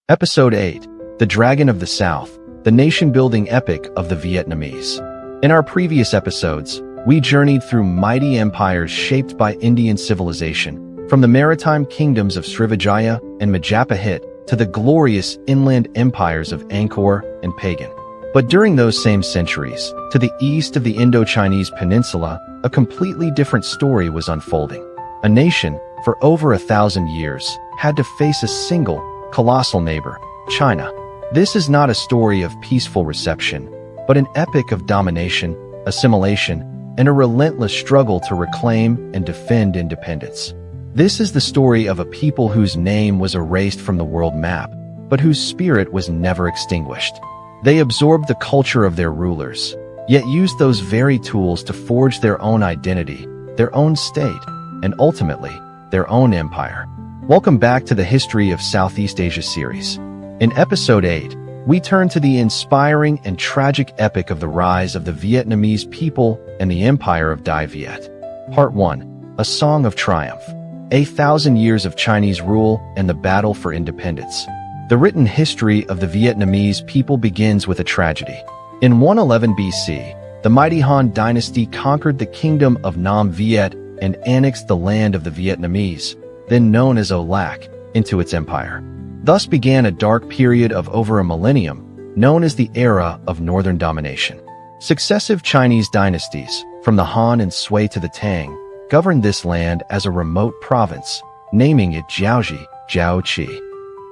Episode 8, The Dragon of the South, the nation-building epic of the Vietnamese. In our previous episodes, we journeyed through mighty empires shaped by Indian civilization, from the maritime kingdoms of Srivijaya and Majapahit to the glorious inland empires of Angkor and Pagan. But during those same centuries, to the east of the Indo-Chinese peninsula, a completely different story was unfolding. A nation, for over 1,000 years, had to face a single, colossal neighbor, China. This is not a story of peaceful reception, but an epic of domination, assimilation, and a relentless struggle to reclaim and defend independence. This is the story of a people whose name was erased from the world map, but whose spirit was never extinguished. They absorbed the culture of their rulers, yet used those very tools to forge their own identity, their own state, and ultimately, their own empire. Welcome back to the History of Southeast Asia series. In Episode 8, we turn to the inspiring and tragic epic of the rise of the Vietnamese people and the Empire of Dai Viet. Part 1, A Song of Triumph. 1,000 years of Chinese rule and the battle for independence. The written history of the Vietnamese people begins with a tragedy. In 111 BC, the mighty Han Dynasty conquered the kingdom of Nam Viet and annexed the land of the Vietnamese, then known as Olac, into its empire. Thus began a dark period of over a millennium, known as the Era of Northern Domination. Successive Chinese dynasties, from the Han and Sui to the Tang, governed this land as a remote province, naming it Jiaoji, Jiaoqi.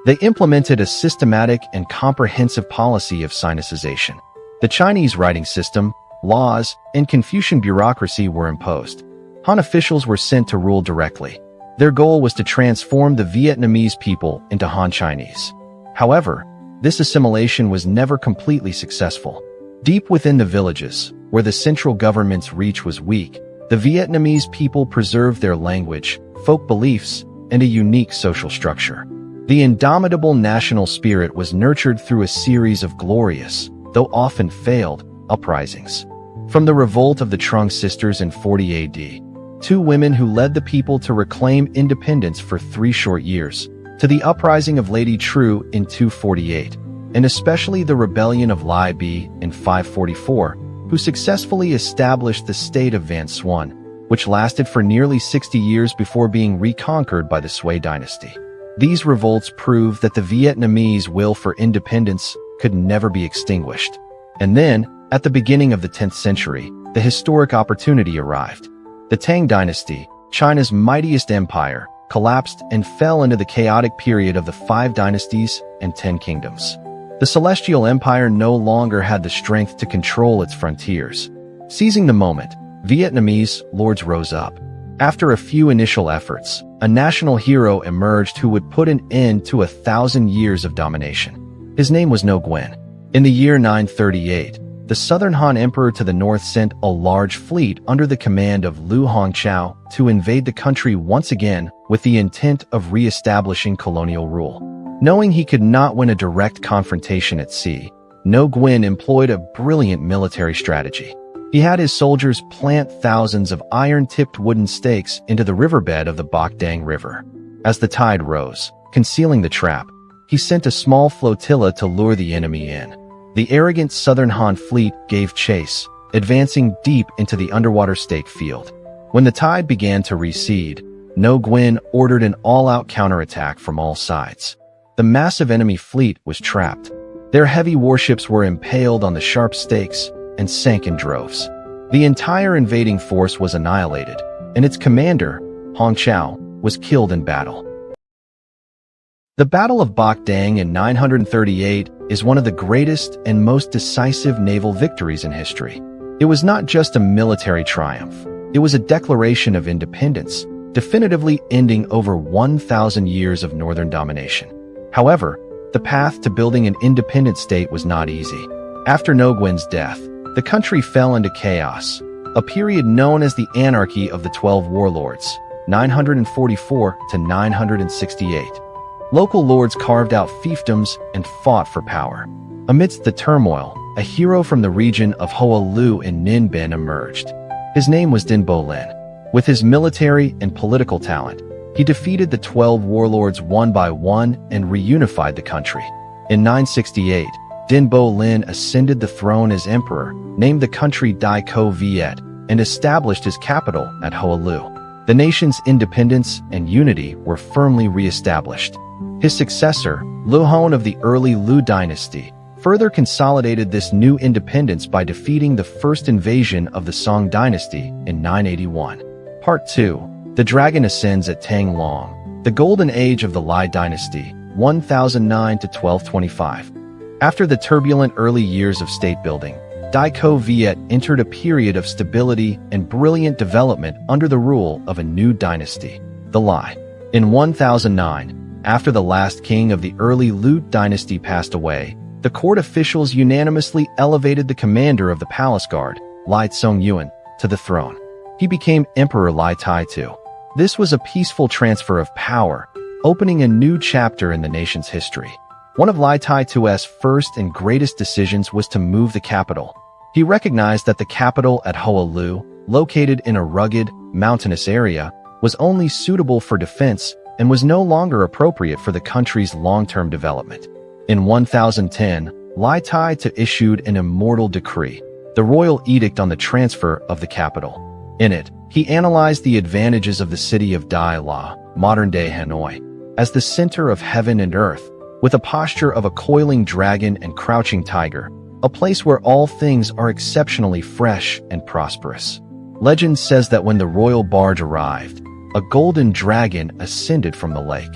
They implemented a systematic and comprehensive policy of Sinicization. The Chinese writing system, laws, and Confucian bureaucracy were imposed. Han officials were sent to rule directly. Their goal was to transform the Vietnamese people into Han Chinese. However, this assimilation was never completely successful. Deep within the villages, where the central government's reach was weak, the Vietnamese people preserved their language, folk beliefs, and a unique social structure. The indomitable national spirit was nurtured through a series of glorious, though often failed, uprisings. From the revolt of the Thuong sisters in 40 AD, two women who led the people to reclaim independence for 3 short years, to the uprising of Lady True in 248, and especially the rebellion of Lai Bi in 544, who successfully established the state of Van Xuan, which lasted for nearly 60 years before being reconquered by the Sui dynasty. These revolts proved that the Vietnamese will for independence could never be extinguished. And then, at the beginning of the 10th century, the historic opportunity arrived. The Tang dynasty, China's mightiest empire, collapsed and fell into the chaotic period of the 5 dynasties and 10 kingdoms. The Celestial Empire no longer had the strength to control its frontiers. Seizing the moment, Vietnamese lords rose up. After a few initial efforts, a national hero emerged who would put an end to 1,000 years of domination. His name was Ngô Quyền. In the year 938, the Southern Han Emperor to the north sent a large fleet under the command of Liu Hongqiao to invade the country once again with the intent of re-establishing colonial rule. Knowing he could not win a direct confrontation at sea, Ngô Quyền employed a brilliant military strategy. He had his soldiers plant thousands of iron-tipped wooden stakes into the riverbed of the Bạch Đằng River. As the tide rose, concealing the trap, he sent a small flotilla to lure the enemy in. The arrogant Southern Han fleet gave chase, advancing deep into the underwater stake field. When the tide began to recede, Ngô Quyền ordered an all-out counterattack from all sides. The massive enemy fleet was trapped. Their heavy warships were impaled on the sharp stakes and sank in droves. The entire invading force was annihilated, and its commander, Hongqiao, was killed in battle. The Battle of Bạch Đằng in 938 is one of the greatest and most decisive naval victories in history. It was not just a military triumph. It was a declaration of independence, definitively ending over 1,000 years of northern domination. However, the path to building an independent state was not easy. After Ngô Quyền death, the country fell into chaos, a period known as the Anarchy of the 12 Warlords, 944 to 968. Local lords carved out fiefdoms and fought for power. Amidst the turmoil, a hero from the region of Hoa Lu in Ninh Binh emerged. His name was Dinh Bo Lin. With his military and political talent, He defeated the 12 warlords one by one and reunified the country. In 968, Din Bo Lin ascended the throne as emperor, named the country Dai Ko Viet, and established his capital at Hoa Lu. The nation's independence and unity were firmly re-established. His successor, Lu Hon of the early Lu Dynasty, further consolidated this new independence by defeating the first invasion of the Song Dynasty in 981. Part 2. The Dragon Ascends at Tang Long. The Golden Age of the Lý Dynasty, 1009 to 1225. After the turbulent early years of state-building, Dai Ko Viet entered a period of stability and brilliant development under the rule of a new dynasty, the Lý. In 1009, after the last king of the early Lu dynasty passed away, the court officials unanimously elevated the commander of the palace guard, Lý Tsongyuan, to the throne. He became Emperor Lý Tai II. This was a peaceful transfer of power, opening a new chapter in the nation's history. One of Lý Tai II's first and greatest decisions was to move the capital. He recognized that the capital at Hoa Lu, located in a rugged, mountainous area, was only suitable for defense and was no longer appropriate for the country's long-term development. In 1010, Lý Tai II issued an immortal decree, the royal edict on the transfer of the capital. In it, he analyzed the advantages of the city of Dai La, modern-day Hanoi, as the center of heaven and earth, with a posture of a coiling dragon and crouching tiger, a place where all things are exceptionally fresh and prosperous. Legend says that when the royal barge arrived, a golden dragon ascended from the lake.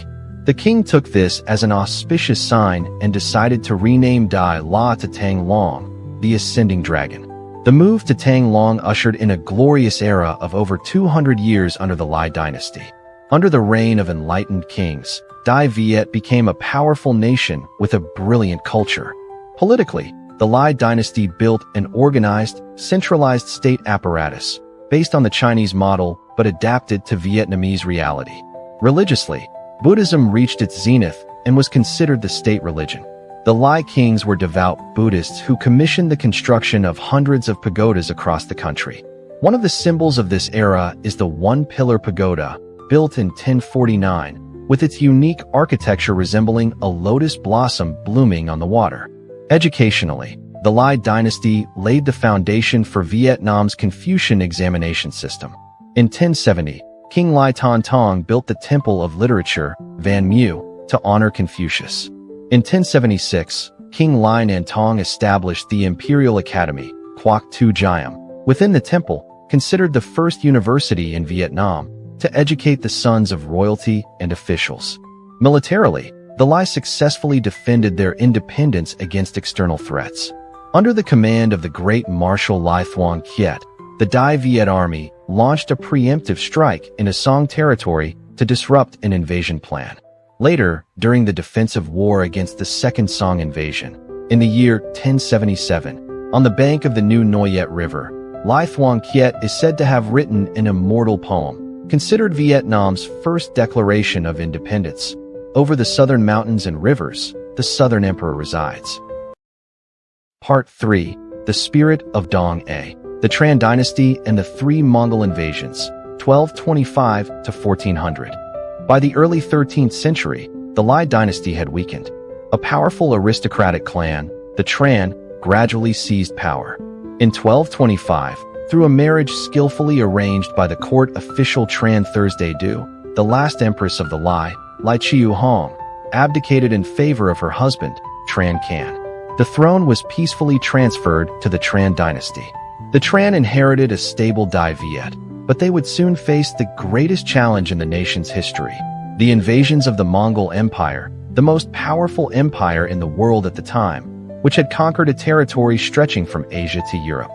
The king took this as an auspicious sign and decided to rename Dai La to Tang Long, the ascending dragon. The move to Tang Long ushered in a glorious era of over 200 years under the Lý Dynasty. Under the reign of enlightened kings, Dai Viet became a powerful nation with a brilliant culture. Politically, the Lý Dynasty built an organized, centralized state apparatus, based on the Chinese model but adapted to Vietnamese reality. Religiously, Buddhism reached its zenith and was considered the state religion. The Lý kings were devout Buddhists who commissioned the construction of hundreds of pagodas across the country. One of the symbols of this era is the one-pillar pagoda, built in 1049, with its unique architecture resembling a lotus blossom blooming on the water. Educationally, the Lý Dynasty laid the foundation for Vietnam's Confucian examination system. In 1070, King Lý Thanh Tong built the Temple of Literature, Van Mu, to honor Confucius. In 1076, King Lý Nhan Tong established the Imperial Academy, Quoc Tu Giam, within the temple, considered the first university in Vietnam, to educate the sons of royalty and officials. Militarily, the Lý successfully defended their independence against external threats. Under the command of the great Marshal Lý Thuong Kiet, the Dai Viet army launched a preemptive strike in a Song territory to disrupt an invasion plan. Later, during the defensive war against the Second Song invasion, in the year 1077, on the bank of the New Noyet River, Lý Thuong Kiet is said to have written an immortal poem, considered Vietnam's first declaration of independence. Over the southern mountains and rivers, the Southern Emperor resides. Part 3. The Spirit of Đông A. The Tran Dynasty and the Three Mongol Invasions, 1225 to 1400. By the early 13th century, the Lý Dynasty had weakened. A powerful aristocratic clan, the Tran, gradually seized power. In 1225, through a marriage skillfully arranged by the court official Tran Thursday Du, the last empress of the Lý, Lý Chiu Hong, abdicated in favor of her husband, Tran Can. The throne was peacefully transferred to the Tran dynasty. The Tran inherited a stable Dai Viet, but they would soon face the greatest challenge in the nation's history: the invasions of the Mongol Empire, the most powerful empire in the world at the time, which had conquered a territory stretching from Asia to Europe.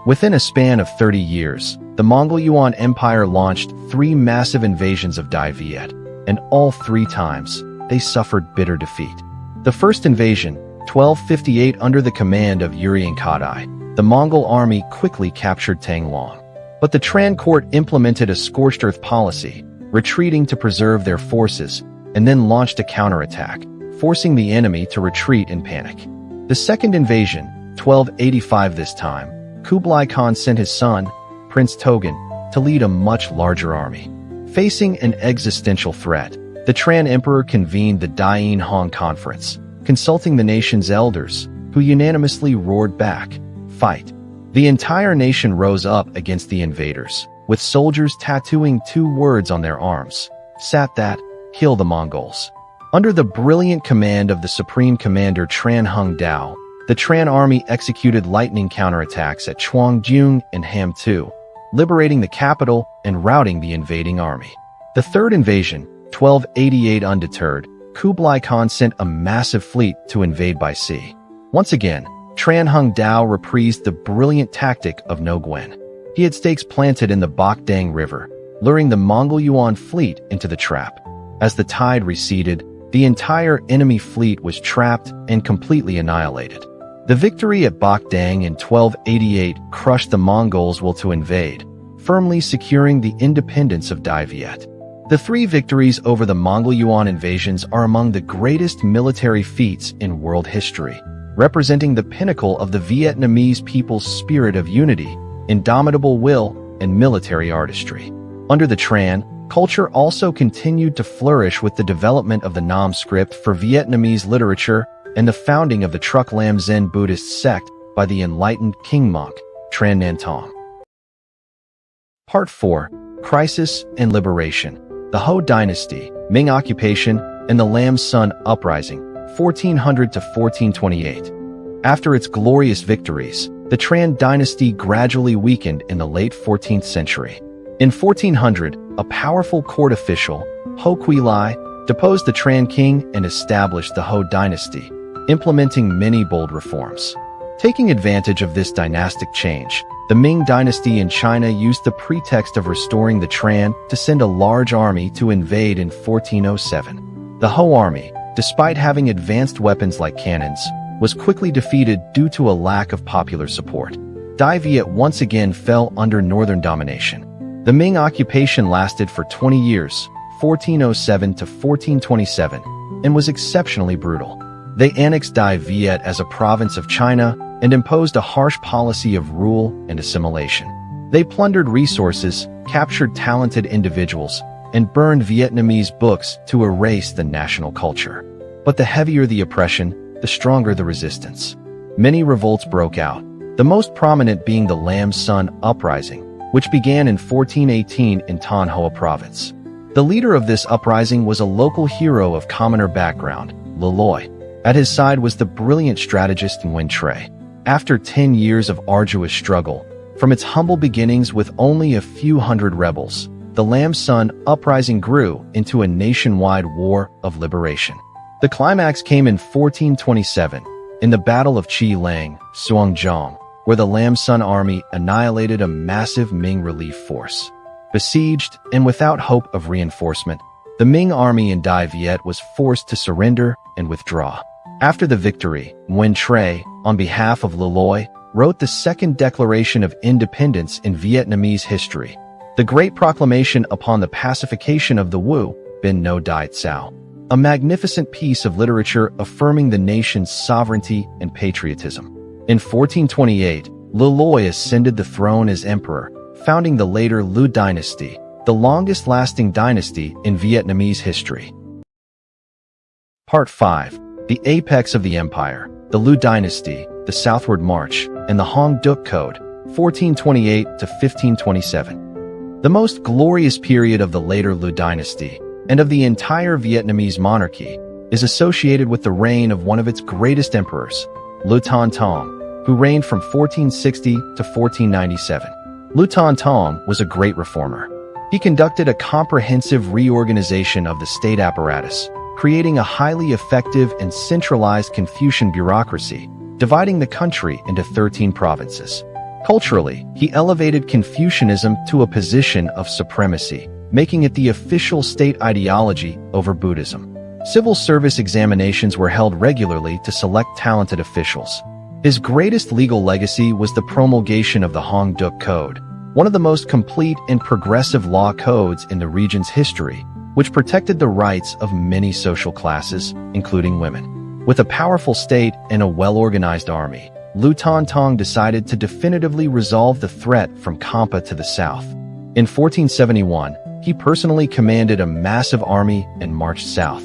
Within a span of 30 years, the Mongol-Yuan Empire launched 3 massive invasions of Dai Viet, and all 3 times, they suffered bitter defeat. The first invasion, 1258 under the command of Urien Kadai, the Mongol army quickly captured Tang Long. But the Tran court implemented a scorched earth policy, retreating to preserve their forces, and then launched a counterattack, forcing the enemy to retreat in panic. The second invasion, 1285 this time, Kublai Khan sent his son, Prince Togan, to lead a much larger army. Facing an existential threat, the Tran Emperor convened the Dian Hong Conference, consulting the nation's elders, who unanimously roared back, "Fight!" The entire nation rose up against the invaders, with soldiers tattooing 2 words on their arms, "Sat that, kill the Mongols." Under the brilliant command of the Supreme Commander Trần Hưng Đạo, the Tran army executed lightning counterattacks at Thuong and Ham Tu, liberating the capital and routing the invading army. The third invasion, 1288 undeterred, Kublai Khan sent a massive fleet to invade by sea. Once again, Trần Hưng Đạo reprised the brilliant tactic of Ngô Quyền. He had stakes planted in the Bạch Đằng River, luring the Mongol-Yuan fleet into the trap. As the tide receded, the entire enemy fleet was trapped and completely annihilated. The victory at Bạch Đằng in 1288 crushed the Mongols' will to invade, firmly securing the independence of Viet. The 3 victories over the Mongol-Yuan invasions are among the greatest military feats in world history, representing the pinnacle of the Vietnamese people's spirit of unity, indomitable will, and military artistry. Under the Tran, culture also continued to flourish with the development of the Nam script for Vietnamese literature and the founding of the Truc Lam Zen Buddhist sect by the enlightened king monk, Tran Nan Tong. Part 4. Crisis and Liberation. The Ho Dynasty, Ming Occupation, and the Lam Sun Uprising, 1400 to 1428. After its glorious victories, the Tran dynasty gradually weakened in the late 14th century. In 1400, a powerful court official, Ho Quy Lai, deposed the Tran king and established the Ho dynasty, implementing many bold reforms. Taking advantage of this dynastic change, the Ming dynasty in China used the pretext of restoring the Tran to send a large army to invade in 1407. The Ho army, despite having advanced weapons like cannons, was quickly defeated due to a lack of popular support. Viet once again fell under northern domination. The Ming occupation lasted for 20 years, 1407 to 1427, and was exceptionally brutal. They annexed Viet as a province of China and imposed a harsh policy of rule and assimilation. They plundered resources, captured talented individuals, and burned Vietnamese books to erase the national culture. But the heavier the oppression, the stronger the resistance. Many revolts broke out, the most prominent being the Lam Sun Uprising, which began in 1418 in Thanh Hoa province. The leader of this uprising was a local hero of commoner background, Le Loi. At his side was the brilliant strategist Nguyen Tre. After 10 years of arduous struggle, from its humble beginnings with only a few hundred rebels, the Lam Sun Uprising grew into a nationwide war of liberation. The climax came in 1427, in the Battle of Chi Lang, Suangjong, where the Lam Sun army annihilated a massive Ming relief force. Besieged and without hope of reinforcement, the Ming army in Viet was forced to surrender and withdraw. After the victory, Nguyen Tre, on behalf of Le Loi, wrote the Second Declaration of Independence in Vietnamese history, the Great Proclamation upon the pacification of the Wu, Bin No Dai Cao, a magnificent piece of literature affirming the nation's sovereignty and patriotism. In 1428, Le Loi ascended the throne as emperor, founding the later Liu Dynasty, the longest-lasting dynasty in Vietnamese history. Part 5. The apex of the empire, the Liu Dynasty, the Southward March, and the Hong Duc Code, 1428 to 1527. The most glorious period of the later Liu Dynasty, and of the entire Vietnamese monarchy, is associated with the reign of one of its greatest emperors, Liu Thanh Tong, who reigned from 1460 to 1497. Liu Thanh Tong was a great reformer. He conducted a comprehensive reorganization of the state apparatus, creating a highly effective and centralized Confucian bureaucracy, dividing the country into 13 provinces. Culturally, he elevated Confucianism to a position of supremacy, making it the official state ideology over Buddhism. Civil service examinations were held regularly to select talented officials. His greatest legal legacy was the promulgation of the Hong Duc Code, one of the most complete and progressive law codes in the region's history, which protected the rights of many social classes, including women. With a powerful state and a well-organized army, Liu Thanh Tong decided to definitively resolve the threat from Campa to the south. In 1471, he personally commanded a massive army and marched south.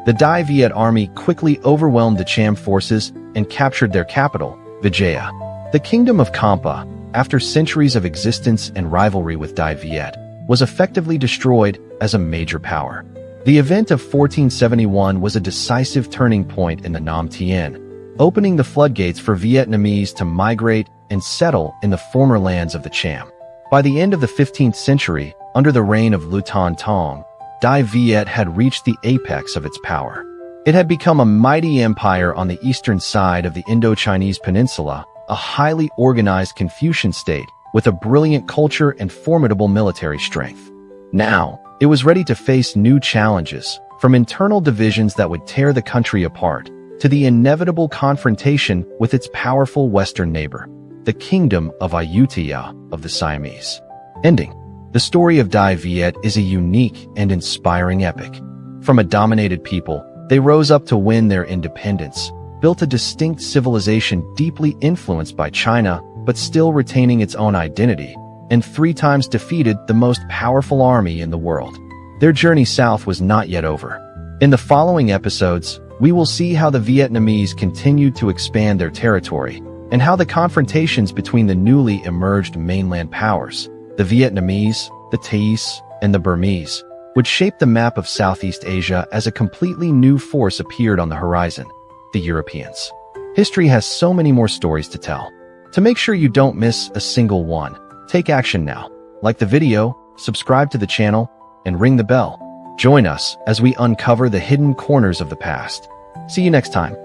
The Dai Viet army quickly overwhelmed the Cham forces and captured their capital, Vijaya. The kingdom of Kampa, after centuries of existence and rivalry with Dai Viet, was effectively destroyed as a major power. The event of 1471 was a decisive turning point in the Nam Tien, opening the floodgates for Vietnamese to migrate and settle in the former lands of the Cham. By the end of the 15th century, under the reign of Luton Tong, Dai Viet had reached the apex of its power. It had become a mighty empire on the eastern side of the Indo-Chinese peninsula, a highly organized Confucian state with a brilliant culture and formidable military strength. Now, it was ready to face new challenges, from internal divisions that would tear the country apart, to the inevitable confrontation with its powerful western neighbor, the kingdom of Ayutthaya of the Siamese. Ending. The story of Dai Viet is a unique and inspiring epic. From a dominated people, they rose up to win their independence, built a distinct civilization deeply influenced by China, but still retaining its own identity, and 3 times defeated the most powerful army in the world. Their journey south was not yet over. In the following episodes, we will see how the Vietnamese continued to expand their territory, and how the confrontations between the newly emerged mainland powers, the Vietnamese, the Thais, and the Burmese, would shape the map of Southeast Asia as a completely new force appeared on the horizon, the Europeans. History has so many more stories to tell. To make sure you don't miss a single one, take action now. Like the video, subscribe to the channel, and ring the bell. Join us as we uncover the hidden corners of the past. See you next time.